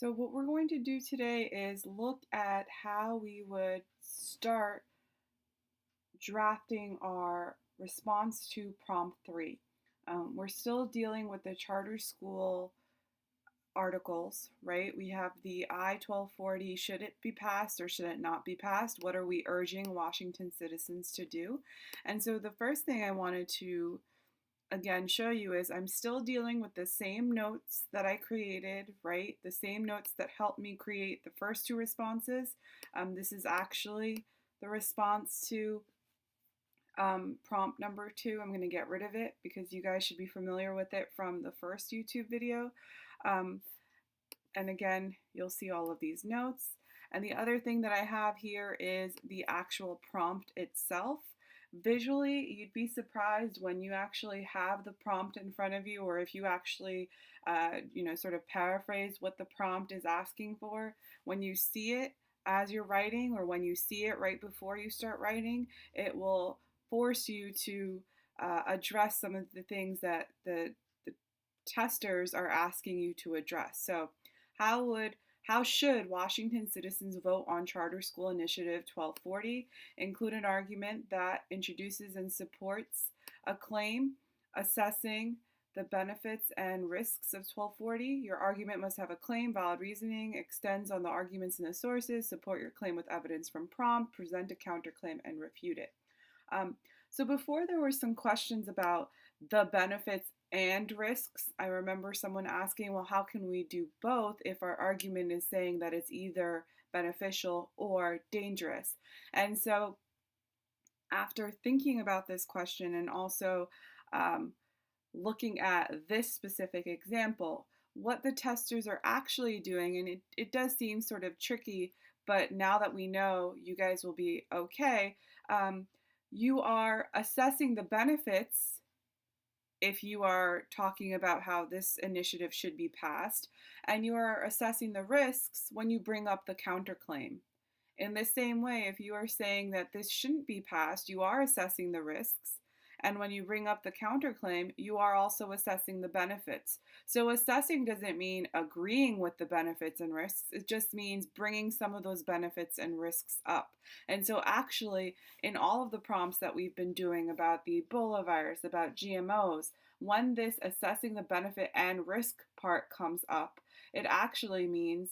So what we're going to do today is look at how we would start drafting our response to prompt 3. We're still dealing with the charter school articles, right? We have the I-1240, should it be passed or should it not be passed? What are we urging Washington citizens to do? And so the first thing I wanted to again show you is I'm still dealing with the same notes that I created, right? The same notes that helped me create the first two responses. This is actually the response to prompt number 2. I'm going to get rid of it because you guys should be familiar with it from the first YouTube video. Um, and again, you'll see all of these notes. And the other thing that I have here is the actual prompt itself. Visually, you'd be surprised when you actually have the prompt in front of you, or if you actually, sort of paraphrase what the prompt is asking for. When you see it as you're writing, or when you see it right before you start writing, it will force you to address some of the things that the testers are asking you to address. So how should Washington citizens vote on Charter School Initiative 1240? Include an argument that introduces and supports a claim assessing the benefits and risks of 1240. Your argument must have a claim, valid reasoning, extends on the arguments and the sources, support your claim with evidence from prompt, present a counterclaim, and refute it. So before there were some questions about the benefits and risks, I remember someone asking, well, how can we do both if our argument is saying that it's either beneficial or dangerous? And so after thinking about this question and also looking at this specific example, what the testers are actually doing, and it does seem sort of tricky, but now that we know, you guys will be okay. You are assessing the benefits if you are talking about how this initiative should be passed, and you are assessing the risks when you bring up the counterclaim. In the same way, if you are saying that this shouldn't be passed, you are assessing the risks. And when you bring up the counterclaim, you are also assessing the benefits. So assessing doesn't mean agreeing with the benefits and risks. It just means bringing some of those benefits and risks up. And so actually, in all of the prompts that we've been doing about the Ebola virus, about GMOs, when this assessing the benefit and risk part comes up, it actually means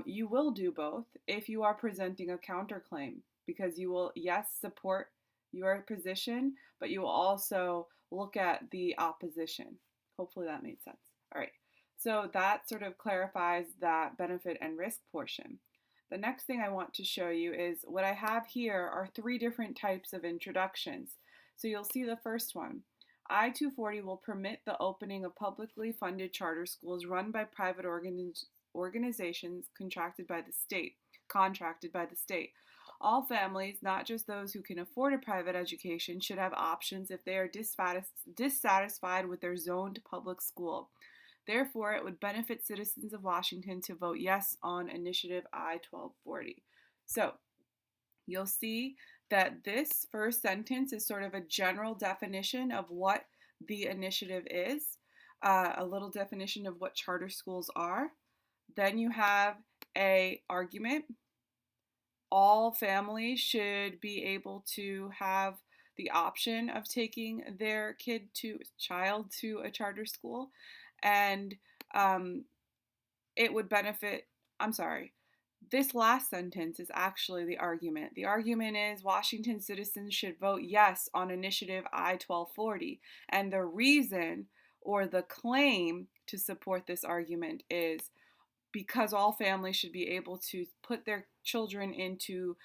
you will do both if you are presenting a counterclaim, because you will, yes, support your position, but you will also look at the opposition. Hopefully that made sense. All right, so that sort of clarifies that benefit and risk portion. The next thing I want to show you is what I have here are 3 different types of introductions. So you'll see the first one. I-240 will permit the opening of publicly funded charter schools run by private organizations contracted by the state. All families, not just those who can afford a private education, should have options if they are dissatisfied with their zoned public school. Therefore, it would benefit citizens of Washington to vote yes on Initiative I-1240. So, you'll see that this first sentence is sort of a general definition of what the initiative is, a little definition of what charter schools are. Then you have a argument. All families should be able to have the option of taking their child to a charter school, and it would benefit, I'm sorry, this last sentence is actually the argument. The argument is Washington citizens should vote yes on Initiative I-1240, and the reason or the claim to support this argument is because all families should be able to put their children into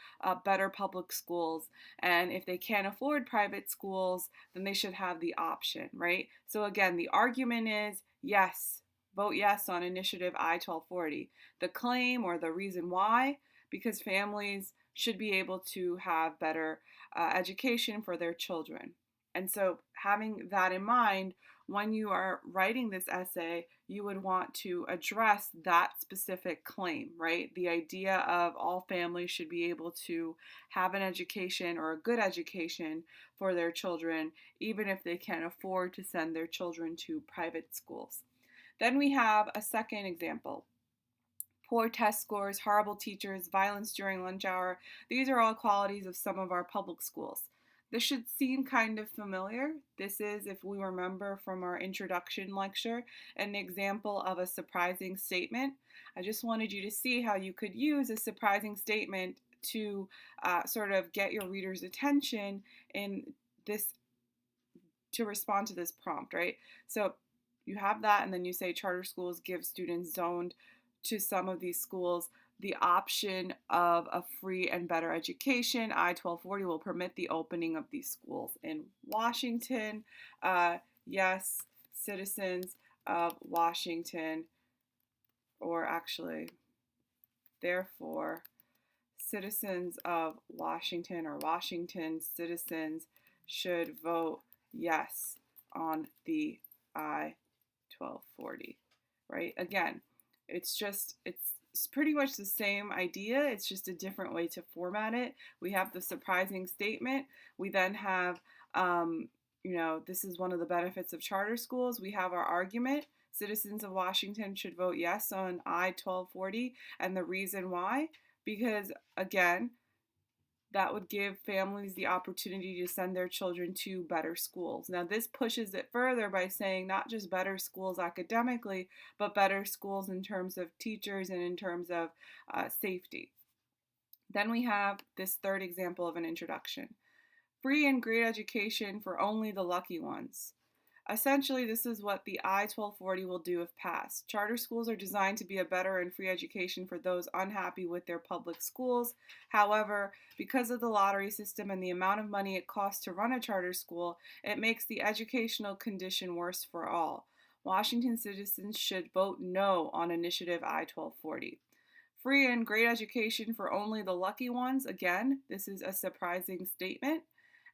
better public schools. And if they can't afford private schools, then they should have the option, right? So again, the argument is yes, vote yes on Initiative I-1240. The claim or the reason why, because families should be able to have better education for their children. And so having that in mind, when you are writing this essay, you would want to address that specific claim, right? The idea of all families should be able to have an education or a good education for their children, even if they can't afford to send their children to private schools. Then we have a second example. Poor test scores, horrible teachers, violence during lunch hour. These are all qualities of some of our public schools. This should seem kind of familiar. This is, if we remember from our introduction lecture, an example of a surprising statement. I just wanted you to see how you could use a surprising statement to sort of get your reader's attention in this, to respond to this prompt, right? So you have that, and then you say charter schools give students zoned to some of these schools the option of a free and better education. I-1240 will permit the opening of these schools in Washington. Yes, citizens of Washington, or actually, therefore, citizens of Washington or Washington citizens should vote yes on the I-1240, right? Again, it's pretty much the same idea. It's just a different way to format it. We have the surprising statement. We then have, this is one of the benefits of charter schools. We have our argument. Citizens of Washington should vote yes on I-1240, and the reason why, because again, that would give families the opportunity to send their children to better schools. Now, this pushes it further by saying not just better schools academically, but better schools in terms of teachers and in terms of safety. Then we have this third example of an introduction. Free and great education for only the lucky ones. Essentially, this is what the I-1240 will do if passed. Charter schools are designed to be a better and free education for those unhappy with their public schools. However, because of the lottery system and the amount of money it costs to run a charter school, it makes the educational condition worse for all. Washington citizens should vote no on initiative I-1240. Free and great education for only the lucky ones. Again, this is a surprising statement.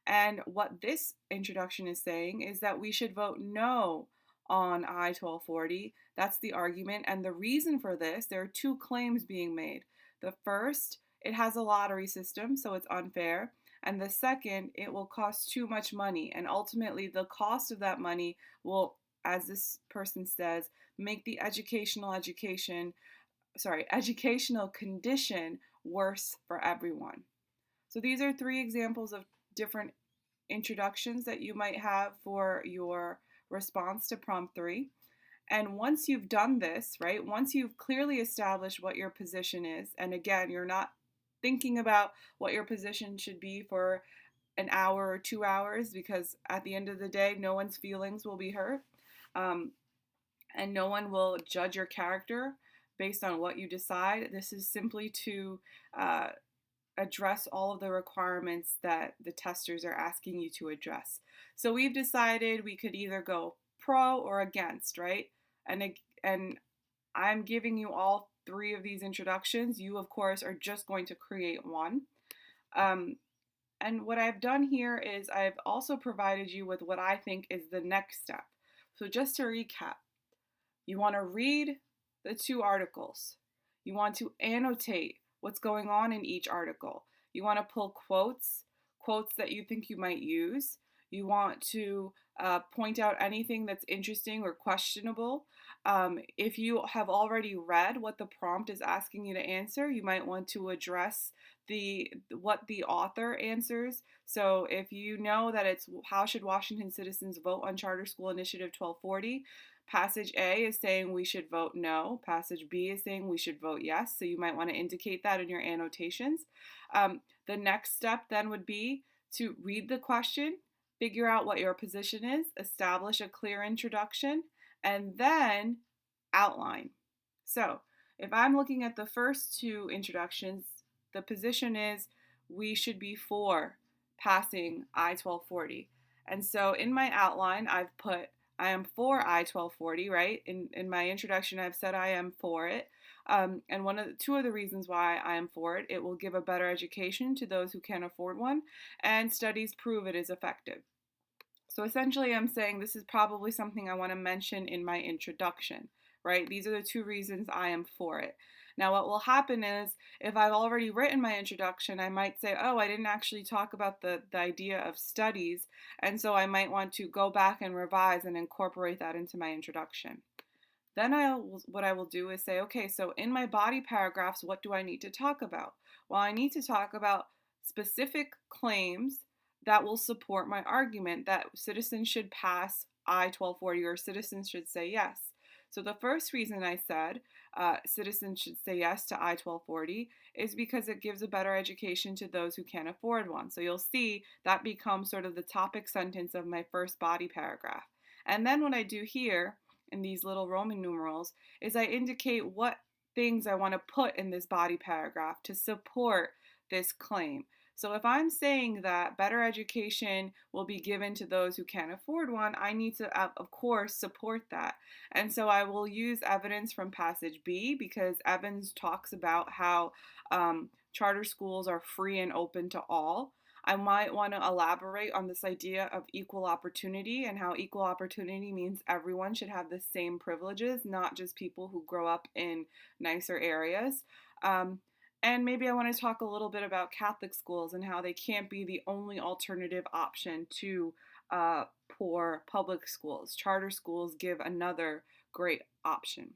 And what this introduction is saying is that we should vote no on I-1240. That's the argument. And the reason for this, there are two claims being made. The first, it has a lottery system, so it's unfair. And the second, it will cost too much money. And ultimately, the cost of that money will, as this person says, make the educational condition worse for everyone. So these are three examples of different introductions that you might have for your response to prompt 3. And once you've done this, right, once you've clearly established what your position is, and again, you're not thinking about what your position should be for an hour or 2 hours, because at the end of the day, no one's feelings will be hurt, and no one will judge your character based on what you decide. This is simply to address all of the requirements that the testers are asking you to address. So we've decided we could either go pro or against, right? And I'm giving you all three of these introductions. You, of course, are just going to create one. And what I've done here is I've also provided you with what I think is the next step. So just to recap, you want to read the two articles. You want to annotate what's going on in each article. You want to pull quotes that you think you might use. You want to point out anything that's interesting or questionable. If you have already read what the prompt is asking you to answer, you might want to address what the author answers. So if you know that it's how should Washington citizens vote on Charter School Initiative 1240, Passage A is saying we should vote no. Passage B is saying we should vote yes. So you might want to indicate that in your annotations. The next step then would be to read the question, figure out what your position is, establish a clear introduction, and then outline. So if I'm looking at the first two introductions, the position is we should be for passing I-1240. And so in my outline, I've put I am for I-1240, right? In my introduction, I've said I am for it. And two of the reasons why I am for it, it will give a better education to those who can't afford one, and studies prove it is effective. So essentially, I'm saying this is probably something I want to mention in my introduction, right? These are the two reasons I am for it. Now, what will happen is if I've already written my introduction, I might say, oh, I didn't actually talk about the idea of studies, and so I might want to go back and revise and incorporate that into my introduction. Then what I will do is say, okay, so in my body paragraphs, what do I need to talk about? Well, I need to talk about specific claims that will support my argument that citizens should pass I-1240 or citizens should say yes. So the first reason I said citizens should say yes to I-1240 is because it gives a better education to those who can't afford one. So you'll see that becomes sort of the topic sentence of my first body paragraph. And then what I do here in these little Roman numerals is I indicate what things I want to put in this body paragraph to support this claim. So if I'm saying that better education will be given to those who can't afford one, I need to, of course, support that. And so I will use evidence from passage B because Evans talks about how charter schools are free and open to all. I might want to elaborate on this idea of equal opportunity and how equal opportunity means everyone should have the same privileges, not just people who grow up in nicer areas. And maybe I want to talk a little bit about Catholic schools and how they can't be the only alternative option to poor public schools. Charter schools give another great option.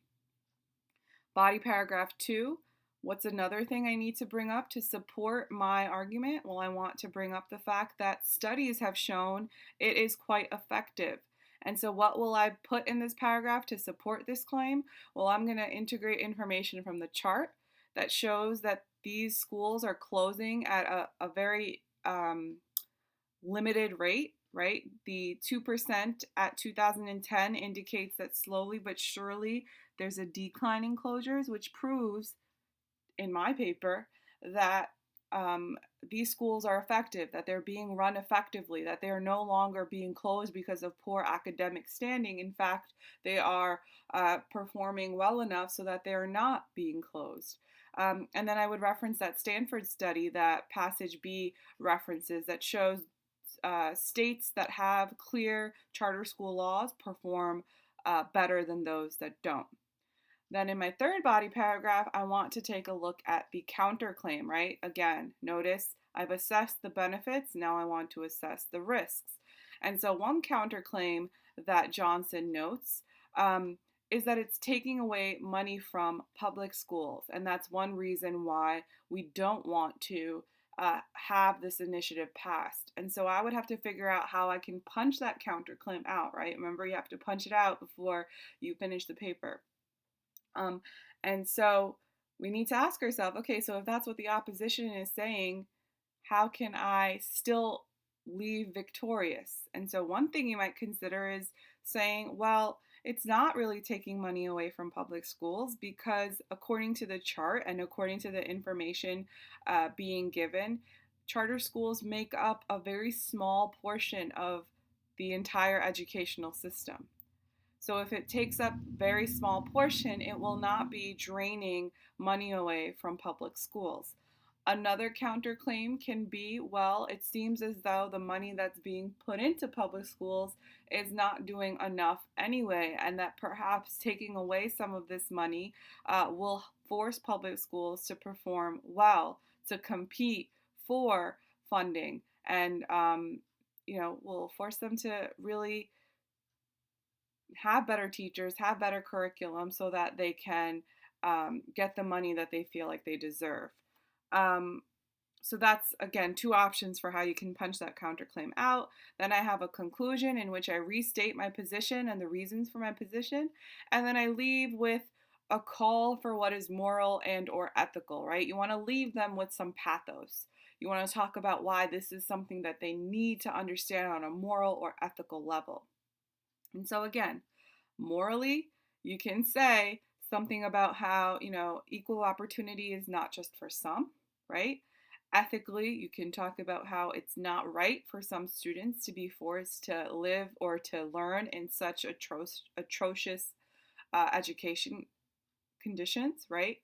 Body paragraph 2. What's another thing I need to bring up to support my argument? Well, I want to bring up the fact that studies have shown it is quite effective. And so what will I put in this paragraph to support this claim? Well, I'm going to integrate information from the chart that shows that these schools are closing at a very limited rate, right? The 2% at 2010 indicates that slowly but surely there's a decline in closures, which proves in my paper that these schools are effective, that they're being run effectively, that they are no longer being closed because of poor academic standing. In fact, they are performing well enough so that they are not being closed. And then I would reference that Stanford study that passage B references that shows states that have clear charter school laws perform better than those that don't. Then in my third body paragraph, I want to take a look at the counterclaim, right? Again, notice I've assessed the benefits, now I want to assess the risks. And so one counterclaim that Johnson notes is that it's taking away money from public schools. And that's one reason why we don't want to have this initiative passed. And so I would have to figure out how I can punch that counterclaim out, right? Remember, you have to punch it out before you finish the paper. And so we need to ask ourselves, okay, so if that's what the opposition is saying, how can I still leave victorious? And so one thing you might consider is saying, well, it's not really taking money away from public schools because according to the chart and according to the information being given, charter schools make up a very small portion of the entire educational system. So if it takes up a very small portion, it will not be draining money away from public schools. Another counterclaim can be, well, it seems as though the money that's being put into public schools is not doing enough anyway, and that perhaps taking away some of this money will force public schools to perform well, to compete for funding, and will force them to really have better teachers, have better curriculum so that they can get the money that they feel like they deserve. So that's, again, two options for how you can punch that counterclaim out. Then I have a conclusion in which I restate my position and the reasons for my position. And then I leave with a call for what is moral and or ethical, right? You want to leave them with some pathos. You want to talk about why this is something that they need to understand on a moral or ethical level. And so again, morally, you can say something about how, equal opportunity is not just for some, right? Ethically, you can talk about how it's not right for some students to be forced to live or to learn in such atrocious education conditions, right?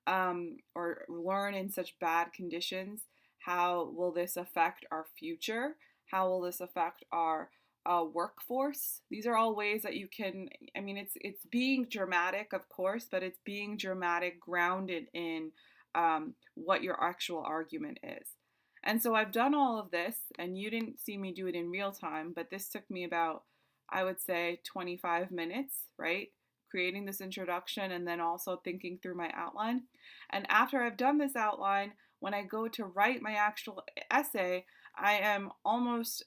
Or learn in such bad conditions. How will this affect our future? How will this affect our workforce? These are all ways that you can, it's being dramatic, of course, but it's being dramatic grounded in what your actual argument is. And so I've done all of this, and you didn't see me do it in real time, but this took me about, I would say, 25 minutes, right? creating this introduction and then also thinking through my outline. And after I've done this outline, when I go to write my actual essay, I am almost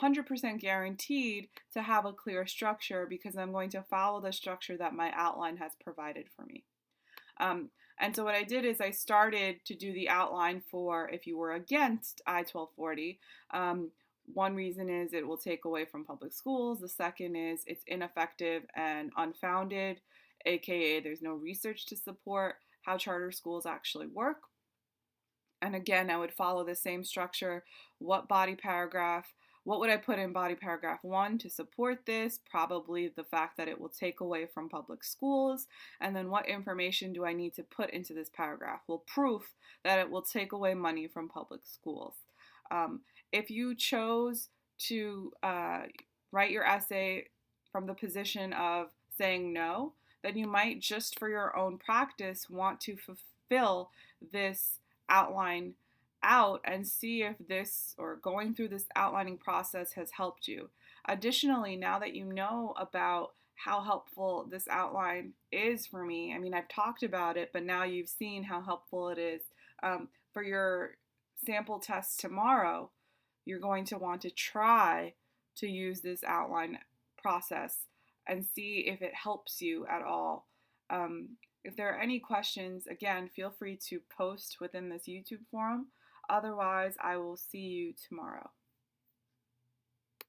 100% guaranteed to have a clear structure because I'm going to follow the structure that my outline has provided for me. And so what I did is I started to do the outline for if you were against I-1240. One reason is it will take away from public schools. The second is it's ineffective and unfounded, aka there's no research to support how charter schools actually work. And again, I would follow the same structure. What body paragraph? What would I put in body paragraph 1 to support this? Probably the fact that it will take away from public schools. And then what information do I need to put into this paragraph? Well, proof that it will take away money from public schools. If you chose to write your essay from the position of saying no, then you might just for your own practice want to fulfill this outline out and see if this or going through this outlining process has helped you. Additionally, now that you know about how helpful this outline is for me, I mean, I've talked about it, but now you've seen how helpful it is for your sample test tomorrow. You're going to want to try to use this outline process and see if it helps you at all. If there are any questions, again, feel free to post within this YouTube forum. Otherwise, I will see you tomorrow.